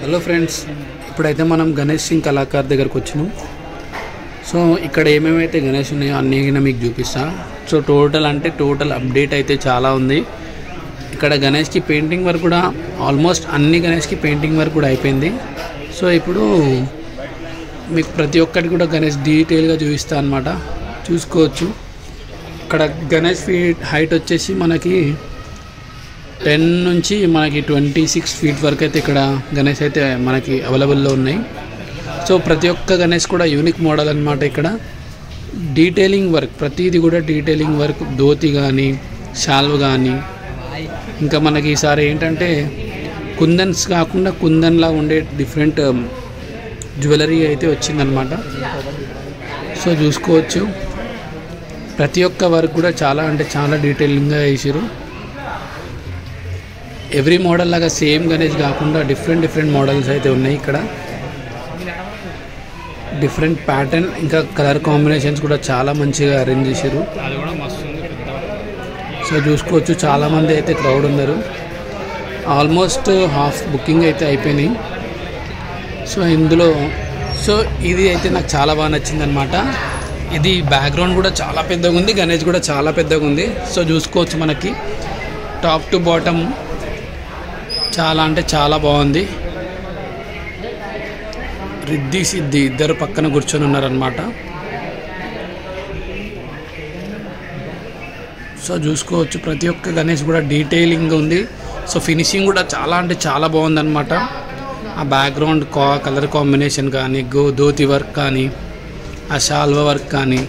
Hello friends, ఇప్పుడైతే మనం గణేష్ సింగ్ కళాకార్ దగ్గరకు వచ్చినాం. సో ఇక్కడ ఏమేమైతే గణేష్ ఉన్నాయో అన్నీ మీకు చూపిస్తా. సో టోటల్ అప్డేట్ అయితే చాలా ఉంది. ఇక్కడ గణేష్కి పెయింటింగ్ వర్క్ కూడా ఆల్మోస్ట్ అన్ని గణేష్కి పెయింటింగ్ వర్క్ కూడా అయిపోయింది. సో ఇప్పుడు మీకు ప్రతి ఒక్కటి కూడా గణేష్ డీటెయిల్గా చూపిస్తా అన్నమాట. చూసుకోవచ్చు. ఇక్కడ గణేష్ ఫీట్ హైట్ వచ్చేసి మనకి 10 నుంచి మనకి 26 ఫీట్ వరకు అయితే ఇక్కడ గణేష్ అయితే మనకి అవైలబుల్లో ఉన్నాయి. సో ప్రతి ఒక్క గణేష్ కూడా యూనిక్ మోడల్ అన్నమాట. ఇక్కడ డీటెయిలింగ్ వర్క్ ప్రతిదీ కూడా డీటెయిలింగ్ వర్క్, ధోతి కానీ షాల్వ్ కానీ, ఇంకా మనకి ఈసారి ఏంటంటే కుందన్స్ కాకుండా కుందన్లా ఉండే డిఫరెంట్ జ్యువెలరీ అయితే వచ్చిందనమాట. సో చూసుకోవచ్చు. ప్రతి ఒక్క వర్క్ కూడా చాలా డీటెయిలింగ్గా వేసారు. ఎవ్రీ మోడల్ లాగా సేమ్ గణేష్ కాకుండా డిఫరెంట్ మోడల్స్ అయితే ఉన్నాయి. ఇక్కడ డిఫరెంట్ ప్యాటర్న్ ఇంకా కలర్ కాంబినేషన్స్ కూడా చాలా మంచిగా అరేంజ్ చేశారు. సో చూసుకోవచ్చు. చాలామంది అయితే క్రౌడ్ ఉన్నారు. ఆల్మోస్ట్ హాఫ్ బుకింగ్ అయితే అయిపోయినాయి. సో ఇది అయితే నాకు చాలా బాగా నచ్చింది అనమాట. ఇది బ్యాక్గ్రౌండ్ కూడా చాలా పెద్దగా ఉంది, గణేష్ కూడా చాలా పెద్దగా ఉంది. సో చూసుకోవచ్చు. మనకి టాప్ టు బాటమ్ చాలా బాగుంది. రిద్ధి సిద్ధి ఇద్దరు పక్కన కూర్చొని ఉన్నారనమాట. సో చూసుకోవచ్చు. ప్రతి ఒక్క గణేష్ కూడా డీటెయిలింగ్ ఉంది. సో ఫినిషింగ్ కూడా చాలా బాగుందన్నమాట. ఆ బ్యాక్గ్రౌండ్ కలర్ కాంబినేషన్ కానీ, ధోతి వర్క్ కానీ, ఆ షాల్వా వర్క్ కానీ,